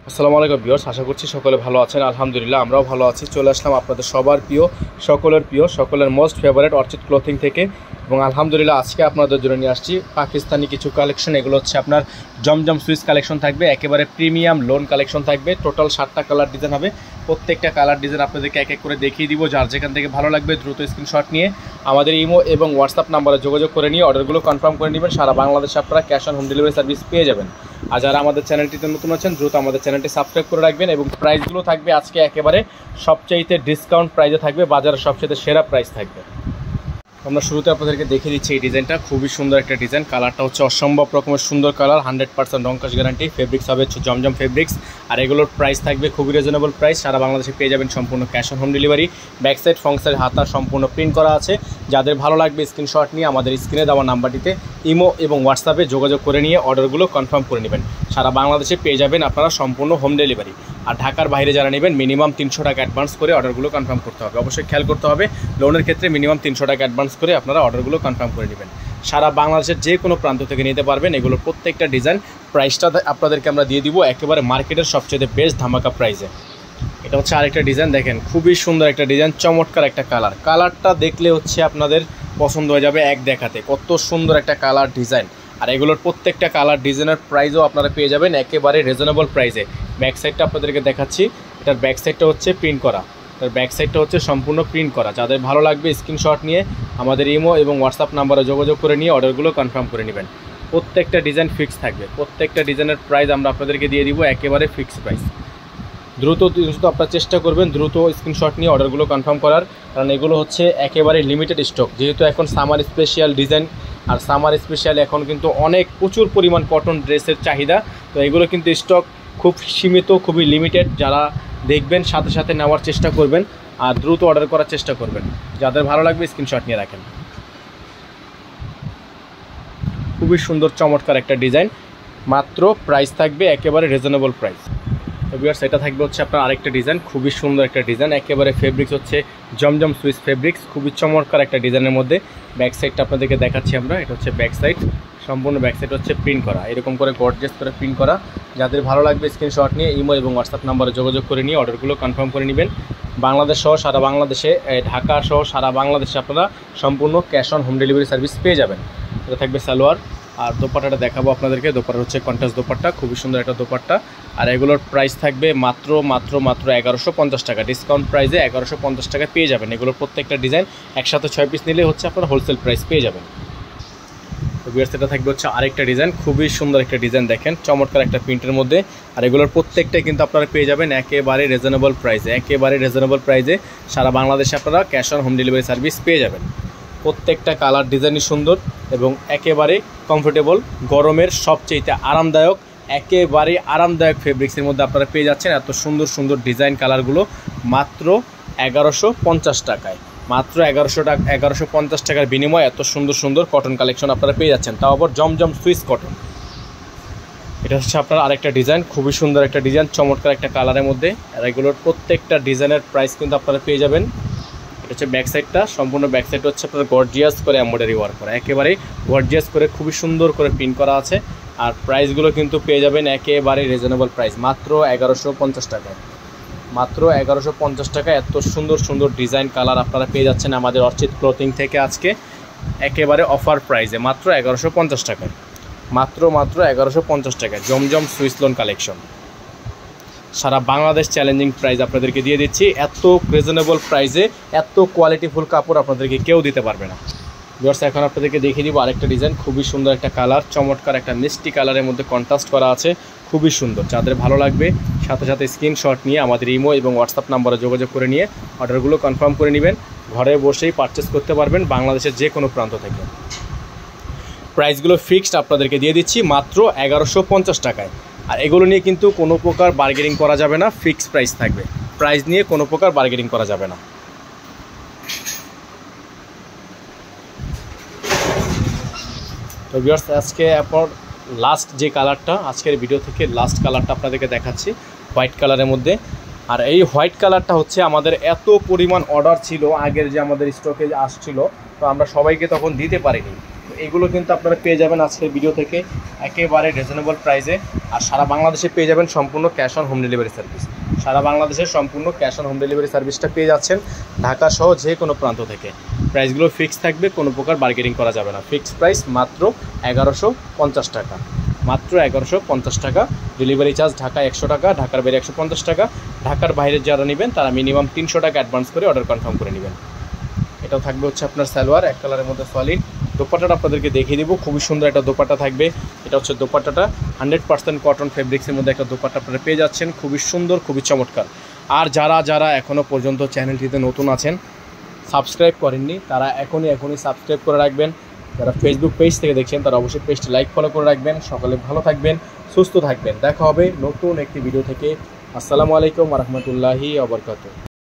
আসসালামু আলাইকুম ভিউয়ার্স, আশা করছি সকলে ভালো আছেন। আলহামদুলিল্লাহ আমরাও ভালো আছি। চলে আসলাম আপনাদের সবার প্রিয়, সকলের মোস্ট ফেভারিট অর্চিড ক্লোথিং থেকে। এবং আলহামদুলিল্লাহ আজকে আপনাদের জন্য নিয়ে আসছি পাকিস্তানি কিছু কালেকশন। এগুলো হচ্ছে আপনার জমজম সুইস কালেকশন থাকবে, একেবারে প্রিমিয়াম লোন কালেকশন থাকবে। টোটাল 7টা কালার ডিজাইন হবে। প্রত্যেকটা কালার ডিজাইন আপনাদেরকে এক এক করে দেখিয়ে দিব। যার যেখান থেকে ভালো লাগবে দ্রুত স্ক্রিনশট নিয়ে আমাদের ইমো এবং হোয়াটসঅ্যাপ নাম্বারে যোগাযোগ করে নিয়ে অর্ডারগুলো কনফার্ম করে নেবেন। সারা বাংলাদেশে আপনারা cash on home delivery service পেয়ে যাবেন। আর যারা আমাদের চ্যানেলটিতে নতুন আছেন দ্রুত আমাদের চ্যানেলটি সাবস্ক্রাইব করে রাখবেন। এবং প্রাইসগুলো থাকবে আজকে একেবারে সবচাইতে ডিসকাউন্ট প্রাইসে থাকবে, বাজারের সবচেয়ে সেরা প্রাইস থাকবে। আমরা শুরুতে আপনাদেরকে দেখিয়ে দিচ্ছি এই ডিজাইনটা। খুবই সুন্দর একটা ডিজাইন, কালারটা হচ্ছে অসম্ভব রকমের সুন্দর কালার, 100% রংকাশ গ্যারান্টি। ফেব্রিক্স হবে হচ্ছে জমজম ফেব্রিক্স। আর এগুলোর প্রাইস থাকবে খুবই রিজনেবল প্রাইস। সারা বাংলাদেশে পেয়ে যাবেন সম্পূর্ণ cash on home delivery. Back side front side হাতা সম্পূর্ণ প্রিন্ট করা আছে। যাদের ভালো লাগবে স্ক্রিনশট নিয়ে আমাদের স্ক্রিনে দেওয়া নাম্বারটিতে ইমো এবং হোয়াটসঅ্যাপে যোগাযোগ করে নিয়ে অর্ডারগুলো কনফার্ম করে নেবেন। সারা বাংলাদেশে পেয়ে যাবেন আপনারা সম্পূর্ণ হোম ডেলিভারি। আর ঢাকার বাইরে যারা নেবেন মিনিমাম 300 টাকা অ্যাডভান্স করে অর্ডারগুলো কনফার্ম করতে হবে। অবশ্যই খেয়াল করতে হবে, লোনের ক্ষেত্রে মিনিমাম 300 টাকা অ্যাডভান্স করে আপনারা অর্ডারগুলো কনফার্ম করে নেবেন। সারা বাংলাদেশের যে কোনো প্রান্ত থেকে নিতে পারবেন। এগুলোর প্রত্যেকটা ডিজাইন প্রাইসটা আপনাদেরকে আমরা দিয়ে দিব একেবারে মার্কেটের সবচেয়ে বেস্ট ধামাকা প্রাইসে। এটা হচ্ছে আরেকটা ডিজাইন, দেখেন খুবই সুন্দর একটা ডিজাইন, চমৎকার একটা কালারটা দেখলে হচ্ছে আপনাদের পছন্দ হয়ে যাবে এক দেখাতে। কত সুন্দর একটা কালার ডিজাইন। আর এগুলোর প্রত্যেকটা কালার ডিজাইনের প্রাইসও আপনারা পেয়ে যাবেন একেবারে রিজনেবল প্রাইসে। ব্যাক সাইডটা আপনাদেরকে দেখাচ্ছি। এটার ব্যাক সাইডটা হচ্ছে প্রিন্ট করা, এটার ব্যাক সাইডটা হচ্ছে সম্পূর্ণ প্রিন্ট করা। যাদের ভালো লাগবে স্ক্রিনশট নিয়ে আমাদের ইমো এবং হোয়াটসঅ্যাপ নাম্বারে যোগাযোগ করে নিয়ে অর্ডারগুলো কনফার্ম করে নেবেন। প্রত্যেকটা ডিজাইন ফিক্স থাকবে, প্রত্যেকটা ডিজাইনের প্রাইস আমরা আপনাদেরকে দিয়ে দিব একেবারে ফিক্স প্রাইস। দ্রুত আপনারা চেষ্টা করবেন দ্রুত স্ক্রিনশট নিয়ে অর্ডারগুলো কনফার্ম করার, কারণ এগুলো হচ্ছে একেবারে লিমিটেড স্টক। যেহেতু এখন সামার স্পেশাল ডিজাইন, আর সামার স্পেশাল এখন কিন্তু প্রচুর পরিমাণ কটন ড্রেসের চাহিদা। তো এগুলো কিন্তু স্টক খুব সীমিত, খুবই লিমিটেড। যারা দেখবেন সাথে সাথে নেওয়ার চেষ্টা করবেন আর দ্রুত অর্ডার করার চেষ্টা করবেন। যাদের ভালো লাগবে স্ক্রিনশট নিয়ে রাখেন। খুবই সুন্দর চমৎকার একটা ডিজাইন, মাত্র প্রাইস থাকবে একেবারে রিজনেবল প্রাইস। ভিউয়ার্স এটা থাকবে হচ্ছে আপনার আরেকটা ডিজাইন, খুবই সুন্দর একটা ডিজাইন, একেবারে ফেব্রিক্স হচ্ছে জমজম সুইস ফেব্রিক্স। খুবই চমৎকার একটা ডিজাইনের মধ্যে। ব্যাক সাইডটা আপনাদেরকে দেখাচ্ছি আমরা। এটা হচ্ছে ব্যাক সাইড, সম্পূর্ণ ব্যাক সাইড হচ্ছে প্রিন্ট করা, এরকম করে গর্জিয়াস করে প্রিন্ট করা। যাদের ভালো লাগবে স্ক্রিনশট নিয়ে ইমো এবং হোয়াটসঅ্যাপ নাম্বারে যোগাযোগ করে নিয়ে অর্ডারগুলো কনফার্ম করে নেবেন। বাংলাদেশ সহ সারা বাংলাদেশে, ঢাকা সহ সারা বাংলাদেশে আপনারা সম্পূর্ণ cash on home delivery service পেয়ে যাবেন। এটা থাকবে সালোয়ার। আর দোপাট্টাটা দেখাবো আপনাদেরকে। দোপাট্টা হচ্ছে কন্ট্রাস্ট দোপাট্টা, খুবই সুন্দর একটা দোপাট্টা। আর এগুলোর প্রাইস থাকবে মাত্র 1150 টাকা। ডিসকাউন্ট প্রাইসে 1150 টাকা পেয়ে যাবেন। এগুলোর প্রত্যেকটা ডিজাইন একসাথে 6 পিস নিলে হচ্ছে আপনারা হোলসেল প্রাইস পেয়ে যাবেন। তো ভিউয়ার্স এটা থাকবে হচ্ছে আরেকটা ডিজাইন, খুবই সুন্দর একটা ডিজাইন, দেখেন চমৎকার একটা প্রিন্টের মধ্যে। আর এগুলোর প্রত্যেকটাই কিন্তু আপনারা পেয়ে যাবেন একেবারে রিজনেবল প্রাইসে, একেবারে রিজনেবল প্রাইসে। সারা বাংলাদেশে আপনারা cash on home delivery service পেয়ে যাবেন। প্রত্যেকটা কালার ডিজাইনই সুন্দর এবং একেবারে কমফোর্টেবল, গরমের সবচেয়ে আরামদায়ক, একেবারে আরামদায়ক ফেব্রিক্সের মধ্যে আপনারা পেয়ে যাচ্ছেন এত সুন্দর সুন্দর ডিজাইন কালারগুলো মাত্র 1150 টাকায়। মাত্র 1150 টাকার বিনিময়ে এত সুন্দর সুন্দর কটন কালেকশন আপনারা পেয়ে যাচ্ছেন, তাও আবার জমজম সুইস কটন। এটা হচ্ছে আপনার আরেকটা ডিজাইন, খুবই সুন্দর একটা ডিজাইন, চমৎকার একটা কালারের মধ্যে। আর এগুলোর প্রত্যেকটা ডিজাইনের প্রাইস কিন্তু আপনারা পেয়ে যাবেন। এটা হচ্ছে ব্যাক সাইডটা, সম্পূর্ণ ব্যাক সাইড হচ্ছে আপনার গর্জিয়াস করে এমব্রয়ডারি ওয়ার্ক করা, একেবারে গর্জিয়াস করে খুবই সুন্দর করে প্রিন্ট করা আছে। আর প্রাইসগুলো কিন্তু পেয়ে যাবেন একেবারে রিজনেবল প্রাইস, মাত্র 1150 টাকায়। মাত্র 1150 টাকা এত সুন্দর সুন্দর ডিজাইন কালার আপনারা পেয়ে যাচ্ছেন আমাদের অর্চিড ক্লোথিং থেকে আজকে একেবারে অফার প্রাইসে, মাত্র 1150 টাকায়। মাত্র 1150 টাকায় জমজম সুইস লোন কালেকশন। সারা বাংলাদেশ চ্যালেঞ্জিং প্রাইস আপনাদেরকে দিয়ে দিচ্ছি। এত রিজনেবল প্রাইসে এত কোয়ালিটিফুল কাপড় আপনাদেরকে কেউ দিতে পারবে না। ভিউয়ার্স এখন আপনাদেরকে দেখিয়ে দিব আরেকটা ডিজাইন, খুবই সুন্দর একটা কালার, চমৎকার একটা মিষ্টি কালারের মধ্যে কন্ট্রাস্ট করা আছে, খুবই সুন্দর। যাদের ভালো লাগবে সাথে সাথে স্ক্রিনশট নিয়ে আমাদের ইমো এবং হোয়াটসঅ্যাপ নাম্বারে যোগাযোগ করে নিয়ে অর্ডারগুলো কনফার্ম করে নেবেন। ঘরে বসেই পারচেস করতে পারবেন বাংলাদেশের যে কোনো প্রান্ত থেকে। প্রাইসগুলো ফিক্সড আপনাদেরকে দিয়ে দিচ্ছি মাত্র 1150 টাকায়। আর এগুলো নিয়ে কিন্তু কোনো প্রকার বার্গেনিং করা যাবে না, ফিক্সড প্রাইস থাকবে। প্রাইস নিয়ে কোনো প্রকার বার্গেনিং করা যাবে না। তো ভিউয়ার্স আজকে আপনার লাস্ট যে কালারটা, আজকের ভিডিও থেকে লাস্ট কালারটা আপনাদেরকে দেখাচ্ছি, হোয়াইট কালারের মধ্যে। আর এই হোয়াইট কালারটা হচ্ছে আমাদের এত পরিমাণ অর্ডার ছিল আগের যে আমাদের স্টকে আসছিল, তো আমরা সবাইকে তখন দিতে পারিনি। এগুলো কিন্তু আপনারা পেয়ে যাবেন আজকের ভিডিও থেকে একেবারে রিজনেবল প্রাইসে। আর সারা বাংলাদেশে পেয়ে যাবেন সম্পূর্ণ cash on home delivery service. সারা বাংলাদেশের সম্পূর্ণ ক্যাশ অন হোম ডেলিভারি সার্ভিসটা পেয়ে যাচ্ছেন ঢাকা সহ যে কোনো প্রান্ত থেকে। প্রাইসগুলো ফিক্স থাকবে, কোনো প্রকার বার্গেনিং করা যাবে না। ফিক্সড প্রাইস মাত্র 1150 টাকা, মাত্র 1150 টাকা। ডেলিভারি চার্জ ঢাকা 100 টাকা, ঢাকার বাইরে 150 টাকা। ঢাকার বাইরে যারা নেবেন তারা মিনিমাম 300 টাকা অ্যাডভান্স করে অর্ডার কনফার্ম করে নেবেন। এটাও থাকবে হচ্ছে আপনার সালোয়ার, এক কালারের মধ্যে সলিড। দোপাট্টাটা আপনাদেরকে দেখিয়ে দিব, খুবই সুন্দর একটা দোপাট্টা থাকবে। এটা হচ্ছে দোপাট্টাটা 100% কটন ফেব্রিক্সের মধ্যে একটা দোপাট্টা আপনারা পেয়ে যাচ্ছেন, খুবই সুন্দর, খুবই চমৎকার। আর যারা এখনও পর্যন্ত চ্যানেলটিতে নতুন আছেন, সাবস্ক্রাইব করেননি, তারা এখনই সাবস্ক্রাইব করে রাখবেন। যারা ফেসবুক পেজ থেকে দেখছেন তারা অবশ্যই পেজটি লাইক ফলো করে রাখবেন। সকলে ভালো থাকবেন, সুস্থ থাকবেন। দেখা হবে নতুন একটি ভিডিও থেকে। আসসালামু আলাইকুম ওয়া রাহমাতুল্লাহি ওয়া বারাকাতুহু।